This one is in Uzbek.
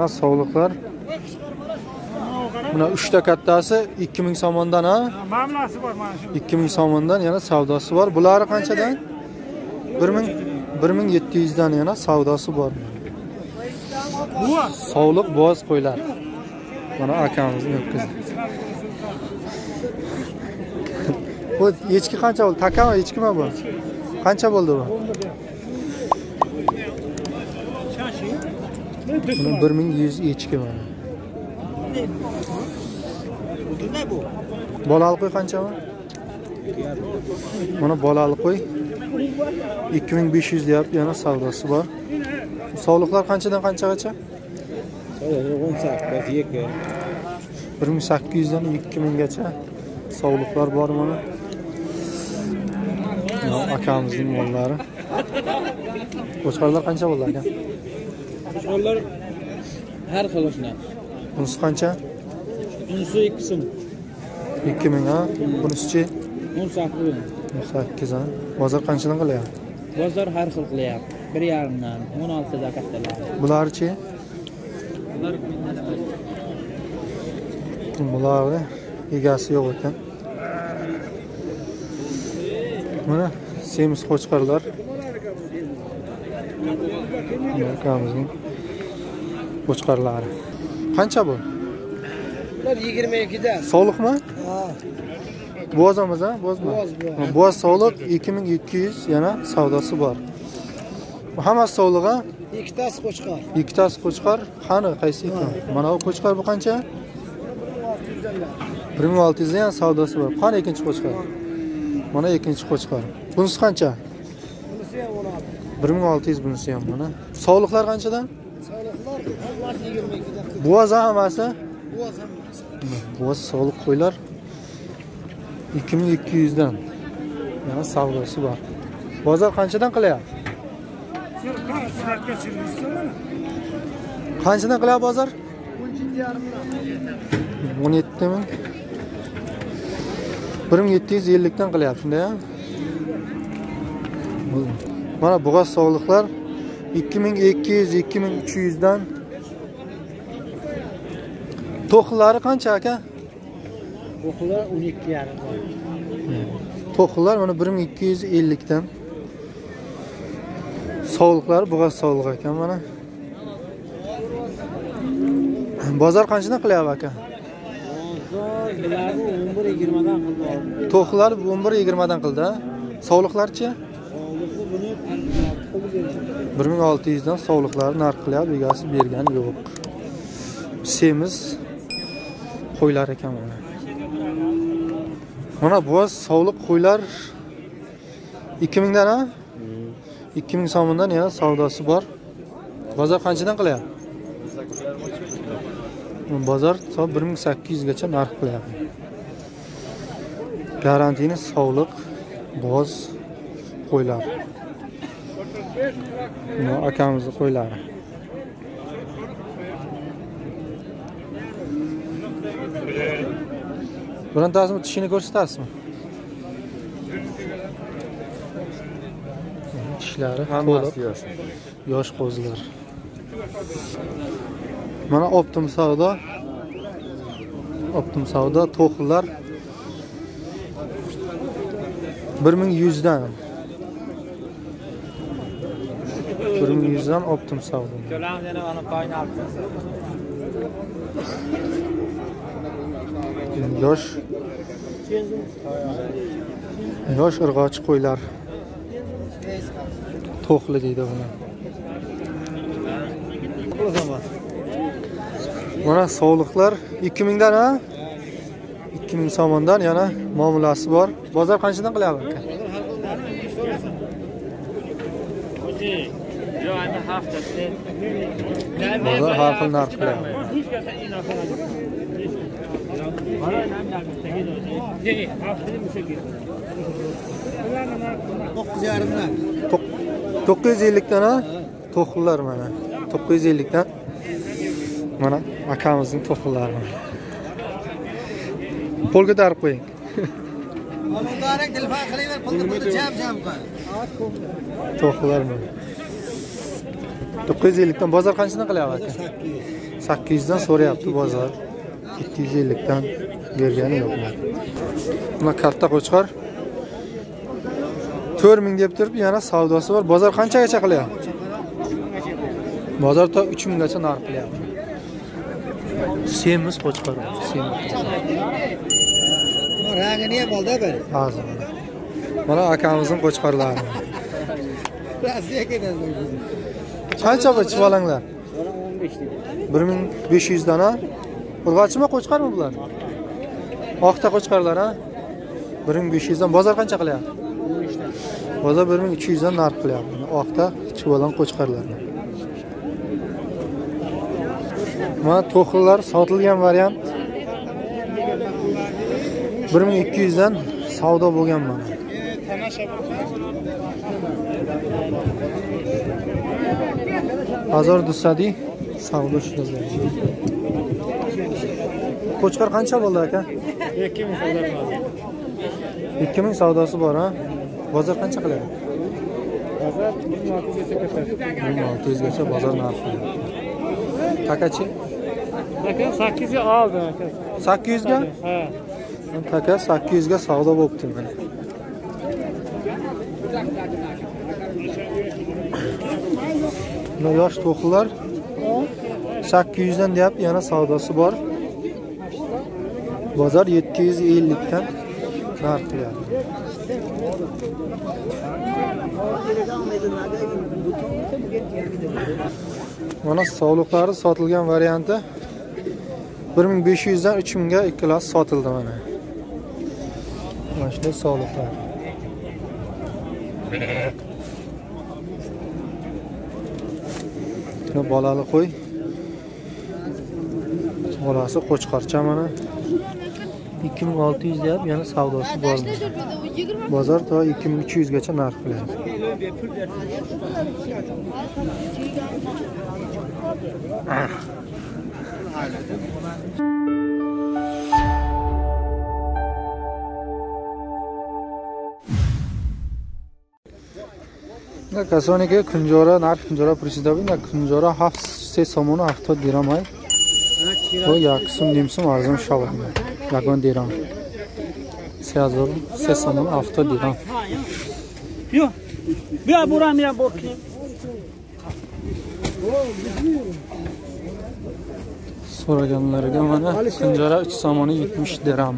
Mana sog'liqlar. Buna 3 ta kattasi 2000 so'mdan ha. Mamlasi bor mana shu. 2000 so'mdan yana savdosi bor. Bular qanchadan? 1700 dan yana savdosi bor. Bu Sog'liq boz qo'ylar. Mana akamizning o'tkiz. Bu echki qancha bo'ldi? Takami echkimi bu? Qancha bo'ldi bu? Buni 1100 echki mana. Bolali qo'y qanchami? Mana bolali qo'y 2500 deyapti, yana savdosi bor. Sog'liqlar qanchadan qanchagacha? 1800 dan 2000 gacha sog'liqlar bor mana. Akamizning mollari. Qo'chqorlar qancha bo'ldi aka? Qo'chqorlar har xil shunday. Bunisi qancha? Bunisi 2 so'm. 2000 ha. Bunisi-chi? 18 ha. Bozor qanchadan qilyapti? Bozor har xil qilyapti. 1.5 dan 16 da kattalar. Bular-chi? Bularni egasi yo'q ekan. Mana semiz qo'chqorlar. Akamizning qo'chqorlari. Qancha bu? 22 da. Sog'liqmi? Ha. Bo'zamiz ha, bo'zmi? Bo'z sog'liq 2200 yana savdosi bor. Bu hammasi sog'liq ha? Ikkitasi qo'chqor. Ikkitasi qo'chqor. Qani qaysi ekan? Mana bu qo'chqor bu qancha? 1600 yana savdosi bor. Qani ikkinchi qo'chqor? Mana ikkinchi qo'chqor. Bunisi qancha? Bunisi ham 16. 1600 bunisi ham mana. Sog'liqlar qanchadan? Sog'liqlar 22 da. Bo'z hammasi? Bo'z hammasi. Bo'z sog'liq qo'ylar 2200 dan. Yana savdosi bor. Bozor qanchadan qilyapti? Qanchadan qilyapti bozor? 17 ming. 1750 dan qilyapti, shunday ha? Mana bo'g'oz sog'liqlar 2200, 2300 dan. To'qlari qancha aka? To'qlar 12,5. To'qlar mana 1250 dan. Sog'liqlar bo'g'oz sog'liq ekan mana. Bozor qanchadan qilyapti aka? Bozor bularni 11.20 dan qildi. To'qlar 11.20 dan qildi. Sog'liqlarchi? Sog'liqni buni 1600 dan sog'liqlar narx qilyapti, egasi bergani yo'q. Semiz qo'ylar ekan mana. Mana bo'z sog'liq qo'ylar 2000 dan ha? 2000 so'mdan yana savdosi bor. Bozor qanchadan qilyapti? Bozor 1800 gacha narx qilyapti. Garantini sog'liq bo'z qo'ylar. Bu akamizning qo'ylari. Birontasini tishini ko'rsatasizmi? Tishlari hammasi yosh. Yosh qo'zilar. Mana optim savdo. Optim savdo to'qlar 1100 dan. 1100 dan optim savdo. Ko'lamiz yana mana qaynab. Yosh irg'ochi qo'ylar. To'qli deydi buni. Mana sog'liqlar 2000 dan ha? 2000 so'mdan yana muomalasi bor. Bozor qanchadan qilyapti aka? Bozor har xil narx qilyapti. To'qqiz ellikdan ha? To'qqilar mana. 950 dan. Mana akamizning to'qillari. Pul ko'tarib qo'ying. Muborak telefon qilinglar, pulni jam qo'y. To'qillar mana. 950 dan bozor qanchadan qilyapti aka? 800 dan so'rayapti bozor. 750 dan bergani yo'q. Mana katta qo'chqor 4000 deb turib, yana savdosi bor. Bozor qanchagacha qilyapti? Bozor to 3000 gacha narx qilyapti. Semiz qo'chqor. Semiz. Rangini ham oldi bir. Hozir. Mana akamizning qo'chqorlari. Rossiya ketadi. Qancha bu chivalanglar? 1500 dan ha? Urg'ochimi qo'chqormi bular? Oqta qo'chqorlar ha? 1500 dan bozor qancha qilyapti? Bozor 1300 dan narx qilyapti. Oqta chivalang qo'chqorlar. Mana to'xillar sotilgan variant 1200 dan savdo bo'lgan mana. Bozor Dusadi savdo shunday. Qo'chqor qancha bo'ldi aka? 2000 savdosi bor. 2000 savdosi bor ha? Bozor qancha qilyapti? Bozor 1600 gacha bozor narxi. Takachi? Aka 8 ga oldim aka. 800 ga? Ha. Taka 800 ga savdo bo'libdi mana. Mana yosh to'qlar 800 dan deyapti, yana savdosi bor. Bozor 750 dan narx qilyapti. Mana sog'liqlari sotilgan varianti 1500 dan 3000 ga ikkalasi sotildi mana. Mana shunday sog'liqlar. Mana bolali qo'y. Bolasi qo'chqorcha mana. 2600 deyap, yana savdosi bor. Bozor to 2300 gacha narx qilyapti. Kasoniki kunjora narx kunjora prisidabin da kunjora 7 somoni 70 dirham ay. Bu yaksun dimsum arzon şavan. Yakon dirham. 3 somoni 70 dirham. Yo. Bia buram ya borki. So'raganlarga mana kunjora 3 somoni 70 dirham.